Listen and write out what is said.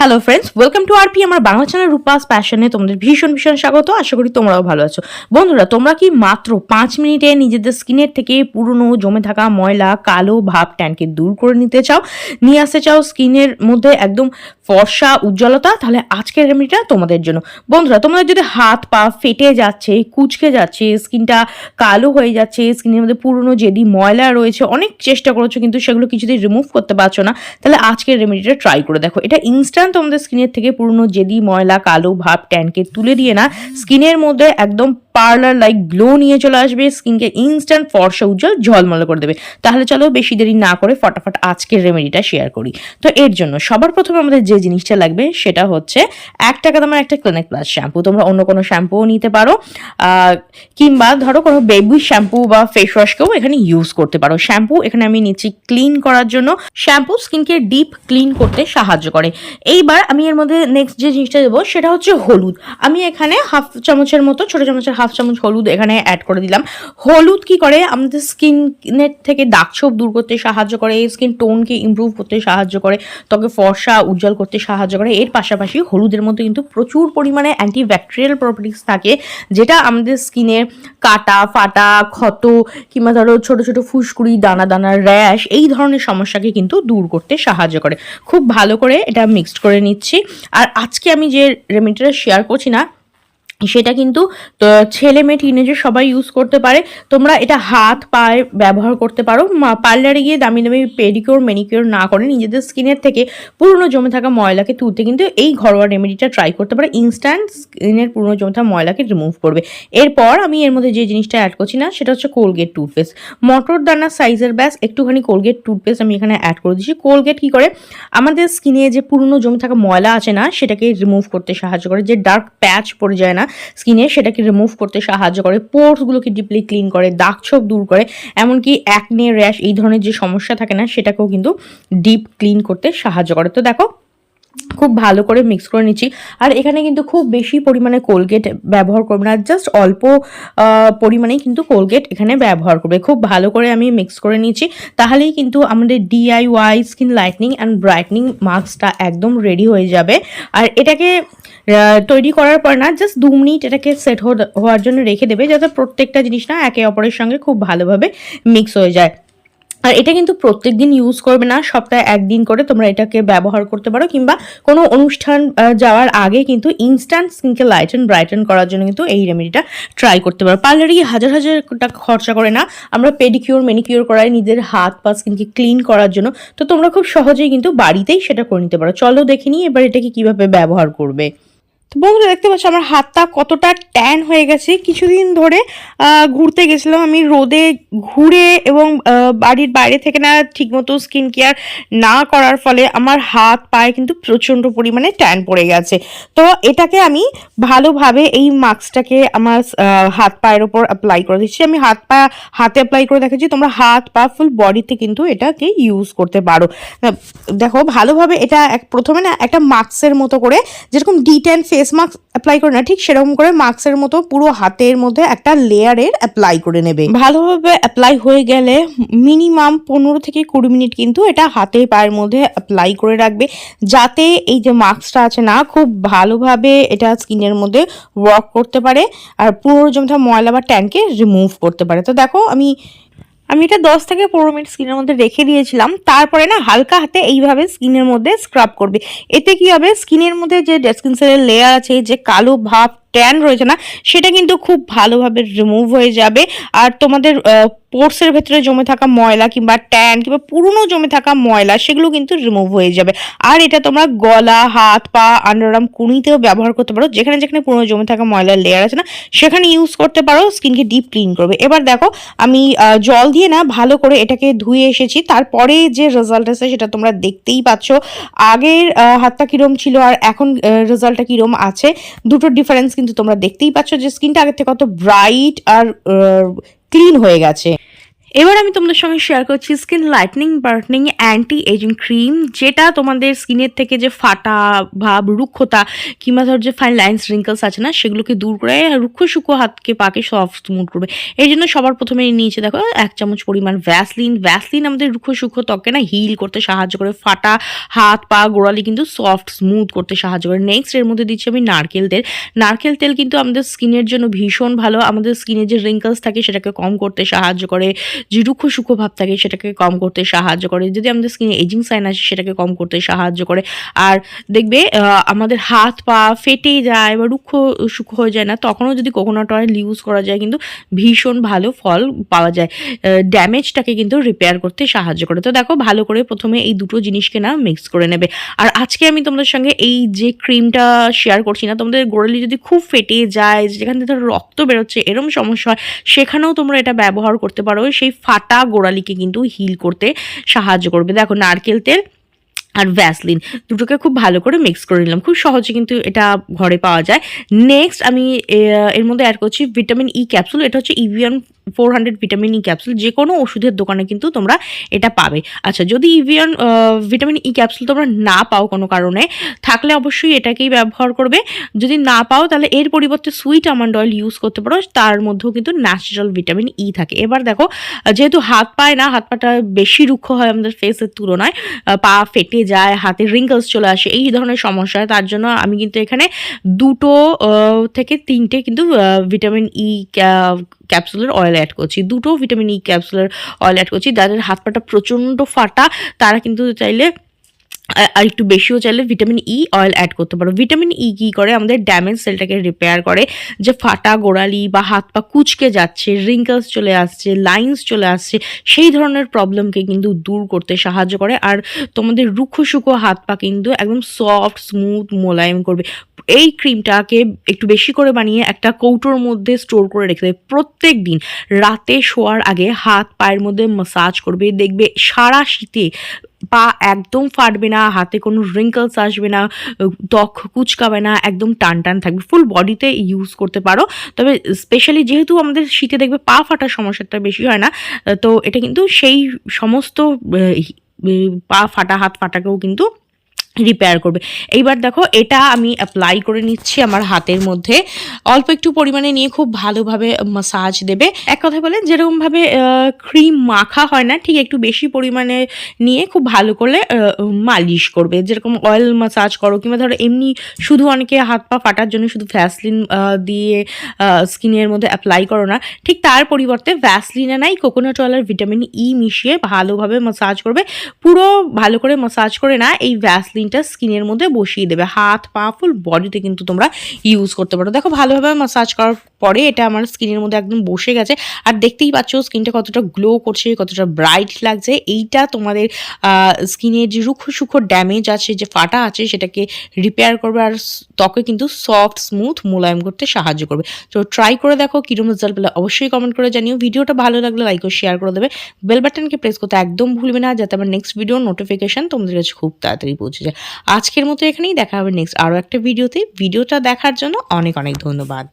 Hello friends, welcome to RP আমার Bangla channel Rupa's প্যাশনে তোমাদের ভীষণ স্বাগত। আশা করি তোমরাও ভালো আছো। বন্ধুরা, তোমরা কি মাত্র 5 মিনিটে নিজেদের স্কিনের থেকে পুরনো জমে থাকা ময়লা, কালো ভাব, ট্যানকে দূর করে নিয়ে আসতে চাও স্কিনের মধ্যে একদম ফর্সা উজ্জ্বলতা? তাহলে আজকের রেমেডিটা তোমাদের জন্য। বন্ধুরা, তোমাদের যদি হাত পা ফেটে যাচ্ছে, কুচকে যাচ্ছে, স্কিনটা কালো হয়ে যাচ্ছে, স্কিনের মধ্যে পুরনো জেদি ময়লা রয়েছে, অনেক চেষ্টা করেছো কিন্তু সেগুলো কিছুতেই রিমুভ করতে পারছো না, তাহলে আজকের রেমেডিটা ট্রাই করে দেখো। এটা ইনস্ট্যান্ট তোমাদের স্কিনের থেকে পুরনো জেদি ময়লা, কালো ভাব, ট্যানকে তুলে দিয়ে না স্কিনের মধ্যে একদম পার্লার লাইক গ্লো নিয়ে চলে আসবে, স্কিনকে ইনস্ট্যান্ট ফর্সা উজ্জ্বল ঝলমলে করে দেবে। তাহলে চলো বেশি দেরি না করে ফটাফট আজকের রেমেডিটা শেয়ার করি। তো এর জন্য সবার প্রথমে আমাদের যে জিনিসটা লাগবে সেটা হচ্ছে 1 টাকা দামের একটা ক্লিনিক প্লাস শ্যাম্পু। তোমরা অন্য কোনো শ্যাম্পুও নিতে পারো, কিংবা ধরো কোনো বেবি শ্যাম্পু বা ফেস ওয়াশকেও এখানে ইউজ করতে পারো। শ্যাম্পু এখানে আমি নিচ্ছি ক্লিন করার জন্য। শ্যাম্পু স্কিনকে ডিপ ক্লিন করতে সাহায্য করে। এইবার আমি এর মধ্যে নেক্সট যে জিনিসটা দেবো সেটা হচ্ছে হলুদ। আমি এখানে হাফ চামচের মতো, ছোট চামচের হাফ চামচ হলুদ এখানে অ্যাড করে দিলাম। হলুদ কি করে? আমাদের স্কিনের থেকে দাগছোপ দূর করতে সাহায্য করে, স্কিন টোনকে ইমপ্রুভ করতে সাহায্য করে, ত্বকে ফর্সা উজ্জ্বল করতে সাহায্য করে। এর পাশাপাশি হলুদের মধ্যে কিন্তু প্রচুর পরিমাণে অ্যান্টিব্যাকটেরিয়াল প্রপার্টিস থাকে, যেটা আমাদের স্কিনের কাটা, ফাটা, ক্ষত কিংবা ধরো ছোট ছোট ফুসকুড়ি, দানা দানা র্যাশ, এই ধরনের সমস্যাকে কিন্তু দূর করতে সাহায্য করে। খুব ভালো করে এটা মিক্সড করে নিচ্ছি। আর আজকে আমি যে রেমেডিটা শেয়ার করছি না, সেটা কিন্তু ছেলে মেয়ে টিনেজার সবাই ইউজ করতে পারে। তোমরা এটা হাত পায়ে ব্যবহার করতে পারো। পার্লারে গিয়ে দামি দামি পেডিকিওর ম্যানিকিওর না করে নিজেদের স্কিনের থেকে পুরনো জমে থাকা ময়লাকে তুলতে কিন্তু এই ঘরোয়া রেমেডিটা ট্রাই করতে পারো। ইনস্ট্যান্ট স্কিনের পুরনো জমে থাকা ময়লাকে রিমুভ করবে। এরপর আমি এর মধ্যে যে জিনিসটা অ্যাড করছি না সেটা হচ্ছে কোলগেট টুথপেস্ট। মটর দানা সাইজের ব্যাস একটুখানি কোলগেট টুথপেস্ট আমি এখানে অ্যাড করে দিচ্ছি। কোলগেট কি করে? আমাদের স্কিনে যে পুরনো জমে থাকা ময়লা আছে না, সেটাকে রিমুভ করতে সাহায্য করে। যে ডার্ক প্যাচ পড়ে যায় না স্কিনে, সেটাকে রিমুভ করতে সাহায্য করে, পোরসগুলোকে ডিপলি ক্লিন করে, দাগছোপ দূর করে, এমনকি অ্যাকনে, র্যাশ এই ধরনের যে সমস্যা থাকে না সেটাকেও কিন্তু ডিপ ক্লিন করতে সাহায্য করে। তো দেখো খুব ভালো করে মিক্স করে নিচ্ছি। আর এখানে কিন্তু খুব বেশি পরিমাণে কোলগেট ব্যবহার করবে না, জাস্ট অল্প পরিমাণেই কিন্তু কোলগেট এখানে ব্যবহার করবে। খুব ভালো করে আমি মিক্স করে নিচ্ছি। তাহলেই কিন্তু আমাদের DIY skin lightening and brightening মাস্কটা একদম রেডি হয়ে যাবে। আর এটাকে তৈরি করার পর না জাস্ট 2 মিনিট এটাকে সেট হওয়ার জন্য রেখে দেবে, যাতে প্রত্যেকটা জিনিস না একে অপরের সঙ্গে খুব ভালোভাবে মিক্স হয়ে যায়। আর এটা কিন্তু প্রত্যেক দিন ইউজ করবে না, সপ্তাহে 1 দিন করে তোমরা এটাকে ব্যবহার করতে পারো, কিংবা কোনো অনুষ্ঠান যাওয়ার আগে কিন্তু ইনস্ট্যান্ট স্কিনকে লাইটেন ব্রাইটেন করার জন্য কিন্তু এই রেমেডিটা ট্রাই করতে পারো। পার্লারে হাজার হাজার টাকা খরচা করে না, আমরা পেডিকিওর ম্যানিকিওর করাই নিজের হাত পা স্কিনকে ক্লিন করার জন্য। তো তোমরা খুব সহজেই কিন্তু বাড়িতেই সেটা করে নিতে পারো। চলো দেখে নিই এবার এটাকে কিভাবে ব্যবহার করবে। তো বন্ধুরা, দেখতে পাচ্ছ আমার হাতটা কতটা ট্যান হয়ে গেছে। কিছুদিন ধরে ঘুরতে গেছিলাম আমি রোদে, ঘুরে এবং বাড়ির বাইরে থেকে না ঠিকমতো স্কিন কেয়ার না করার ফলে আমার হাত পায়ে কিন্তু প্রচণ্ড পরিমাণে ট্যান পড়ে গেছে। তো এটাকে আমি ভালোভাবে এই মাস্কটাকে আমার হাত পায়ের ওপর অ্যাপ্লাই করে দিচ্ছি। আমি হাতে অ্যাপ্লাই করে দেখাচ্ছি, তোমরা হাত পা ফুল বডিতে কিন্তু এটাকে ইউজ করতে পারো। দেখো ভালোভাবে এটা প্রথমে না একটা মাস্কের মতো করে, যেরকম D10 ফেস মাস্ক অ্যাপ্লাই করে না, ঠিক সেরকম করে মাস্কের মতো পুরো হাতের মধ্যে একটা লেয়ারের অ্যাপ্লাই করে নেবে। ভালোভাবে অ্যাপ্লাই হয়ে গেলে মিনিমাম 15 থেকে 20 মিনিট কিন্তু এটা হাতে পায়ের মধ্যে অ্যাপ্লাই করে রাখবে, যাতে এই যে মাস্কটা আছে না খুব ভালোভাবে এটা স্কিনের মধ্যে ওয়ার্ক করতে পারে আর পুরো জমে থাকা ময়লা বা ট্যানকে রিমুভ করতে পারে। তো দেখো আমি এটা 10 থেকে 15 মিনিট স্কিনের মধ্যে রেখে দিয়েছিলাম। তারপরে না হালকা হাতে এইভাবে স্কিনের মধ্যে স্ক্রাব করবে। এতে কি হবে, স্কিনের মধ্যে যে ডেড স্কিন সেলের লেয়ার আছে, যে কালো ভাব ট্যান রয়েছে না, সেটা কিন্তু খুব ভালোভাবে রিমুভ হয়ে যাবে। আর তোমাদের পোর্সের ভেতরে জমে থাকা ময়লা কিংবা ট্যান কিংবা পুরনো জমে থাকা ময়লা, সেগুলো কিন্তু রিমুভ হয়ে যাবে। আর এটা তোমরা গলা, হাত পা, আন্ডারআর্ম, কুনিতেও ব্যবহার করতে পারো। যেখানে যেখানে পুরনো জমে থাকা ময়লার লেয়ার আছে না, সেখানে ইউজ করতে পারো, স্কিনকে ডিপ ক্লিন করবে। এবার দেখো আমি জল দিয়ে না ভালো করে এটাকে ধুয়ে এসেছি। তারপরে যে রেজাল্ট আছে সেটা তোমরা দেখতেই পাচ্ছ। আগের হাতটা কিরম ছিল আর এখন রেজাল্টটা কিরম আছে, দুটো ডিফারেন্স কিন্তু তোমরা দেখতেই পাচ্ছ, যে স্কিনটা আগের থেকে কত ব্রাইট আর ক্লিন হয়ে গেছে। এবার আমি তোমাদের সঙ্গে শেয়ার করছি skin lightening brightening anti ageing cream, যেটা তোমাদের স্কিনের থেকে যে ফাটা ভাব, রুক্ষতা কিংবা ধর যে ফাইন লাইন্স রিঙ্কলস আছে না, সেগুলোকে দূর করে রুক্ষ সূক্ষ্ম হাতকে পাকে সফট স্মুথ করবে। এই জন্য সবার প্রথমে নিয়েছে দেখো 1 চামচ পরিমাণ ভ্যাসলিন আমাদের রুক্ষ সূক্ষ্ম ত্বককে না হিল করতে সাহায্য করে, ফাটা হাত পা গোড়ালি কিন্তু সফট স্মুথ করতে সাহায্য করে। নেক্সট এর মধ্যে দিচ্ছি আমি নারকেল তেল কিন্তু আমাদের স্কিনের জন্য ভীষণ ভালো। আমাদের স্কিনে যে রিঙ্কলস থাকে সেটাকে কম করতে সাহায্য করে, যে রুক্ষ সূক্ষ্ম ভাব থাকে সেটাকে কম করতে সাহায্য করে, যদি আমাদের স্কিনে এজিং সাইন আসে সেটাকে কম করতে সাহায্য করে। আর দেখবে আমাদের হাত পা ফেটে যায় বা রুক্ষ সূক্ষ্ম হয়ে যায় না, তখনও যদি কোকোনাট অয়েল ইউজ করা যায় কিন্তু ভীষণ ভালো ফল পাওয়া যায়, ড্যামেজটাকে কিন্তু রিপেয়ার করতে সাহায্য করে। তো দেখো ভালো করে প্রথমে এই দুটো জিনিসকে না মিক্স করে নেবে। আর আজকে আমি তোমাদের সঙ্গে এই যে ক্রিমটা শেয়ার করছি না, তোমাদের গোড়ালি যদি খুব ফেটে যায়, যেখান থেকে রক্ত বেরোচ্ছে এরকম সমস্যা হয়, সেখানেও তোমরা এটা ব্যবহার করতে পারো। সেই ফাটা গোড়ালিকে কিন্তু হিল করতে সাহায্য করবে। দেখো নারকেল তেল আর ভ্যাসলিন দুটোকে খুব ভালো করে মিক্স করে নিলাম, খুব সহজে কিন্তু এটা ঘরে পাওয়া যায়। নেক্সট আমি এর মধ্যে অ্যাড করছি ভিটামিন ই ক্যাপসুল। এটা হচ্ছে ইভিয়ান 400 ভিটামিন ই ক্যাপসুল, যে কোনো ওষুধের দোকানে কিন্তু তোমরা এটা পাবে। আচ্ছা, যদি ইভিয়ান ভিটামিন ই ক্যাপসুল তোমরা না পাও কোনো কারণে, থাকলে অবশ্যই এটাকেই ব্যবহার করবে। যদি না পাও তাহলে এর পরিবর্তে সুইট আমন্ড অয়েল ইউজ করতে পারো, তার মধ্যেও কিন্তু ন্যাচারাল ভিটামিন ই থাকে। এবার দেখো, যেহেতু হাত পাটা বেশি রুক্ষ হয় আমাদের ফেসের তুলনায়, পা ফেটে যায়, হাতে রিঙ্কলস চলে আসে, এই ধরনের সমস্যা হয়, তার জন্য আমি কিন্তু এখানে 2 থেকে 3টে কিন্তু ভিটামিন ই ক্যাপসুলের অয়েল অ্যাড করছি। 2 ভিটামিন ই ক্যাপসুলের অয়েল অ্যাড করছি। যাদের হাত পাটা প্রচণ্ড ফাটা তারা কিন্তু চাইলে আর একটু বেশিও চাইলে ভিটামিন ই অয়েল অ্যাড করতে পারো। ভিটামিন ই কী করে, আমাদের ড্যামেজ সেলটাকে রিপেয়ার করে, যে ফাটা গোড়ালি বা হাত পা কুঁচকে যাচ্ছে, রিঙ্কলস চলে আসছে, লাইন্স চলে আসছে, সেই ধরনের প্রবলেমকে কিন্তু দূর করতে সাহায্য করে। আর তোমাদের রুক্ষ সূক্ষ্ম হাত পা কিন্তু একদম সফট স্মুথ মোলায়েম করবে। এই ক্রিমটাকে একটু বেশি করে বানিয়ে একটা কৌটোর মধ্যে স্টোর করে রেখে দেবে। প্রত্যেক দিন রাতে শোয়ার আগে হাত পায়ের মধ্যে ম্যাসাজ করবে, দেখবে সারা শীতে পা একদম ফাটবে না, হাতে কোনো রিঙ্কলস আসবে না, ত্বক কুচকাবে না, একদম টান থাকবে। ফুল বডিতে ইউজ করতে পারো। তবে স্পেশালি যেহেতু আমাদের শীতে দেখবে পা ফাটার সমস্যাটা বেশি হয় না, তো এটা কিন্তু সেই সমস্ত পা ফাটা হাত ফাটাকেও কিন্তু রিপেয়ার করবে। এইবার দেখো এটা আমি অ্যাপ্লাই করে নিচ্ছি আমার হাতের মধ্যে, অল্প একটু পরিমাণে নিয়ে খুব ভালোভাবে মাসাজ দেবে। এক কথায় বলে যেরকমভাবে ক্রিম মাখা হয় না, ঠিক একটু বেশি পরিমাণে নিয়ে খুব ভালো করে মালিশ করবে। যেরকম অয়েল মাসাজ করো, কিংবা ধরো এমনি শুধু অনেকে হাত পা ফাটার জন্য শুধু ভ্যাসলিন দিয়ে স্কিনের মধ্যে অ্যাপ্লাই করো না, ঠিক তার পরিবর্তে ভ্যাসলিনে নাই কোকোনাট অয়েল আর ভিটামিন ই মিশিয়ে ভালোভাবে মাসাজ করবে। পুরো ভালো করে মাসাজ করে না এই ভ্যাসলিনটা স্কিনের মধ্যে বসিয়ে দেবে। হাত পা ফুল বডিতে কিন্তু তোমরা ইউজ করতে পারো। দেখো ভালোভাবে মাসাজ করার পরে এটা আমার স্কিনের মধ্যে একদম বসে গেছে, আর দেখতেই পাচ্ছ স্কিনটা কতটা গ্লো করছে, কতটা ব্রাইট লাগছে। এইটা তোমাদের স্কিনের যে রুক্ষ সূক্ষ্ম ড্যামেজ আছে, যে ফাটা আছে, সেটাকে রিপেয়ার করবে, আর ত্বকে কিন্তু সফট স্মুথ মোলায়েম করতে সাহায্য করবে। তো ট্রাই করে দেখো, কিরকম রেজাল্ট পেলে অবশ্যই কমেন্ট করে জানিও। ভিডিওটা ভালো লাগলে লাইক ও শেয়ার করে দেবে, বেল বাটনকে প্রেস করতে একদম ভুলবে না, যাতে আমার নেক্সট ভিডিও নোটিফিকেশন তোমাদের কাছে খুব তাড়াতাড়ি পৌঁছে যায়। আজকের মতো এখানেই, দেখা হবে নেক্সট আরও একটা ভিডিওতে। ভিডিওটা দেখার জন্য অনেক ধন্যবাদ।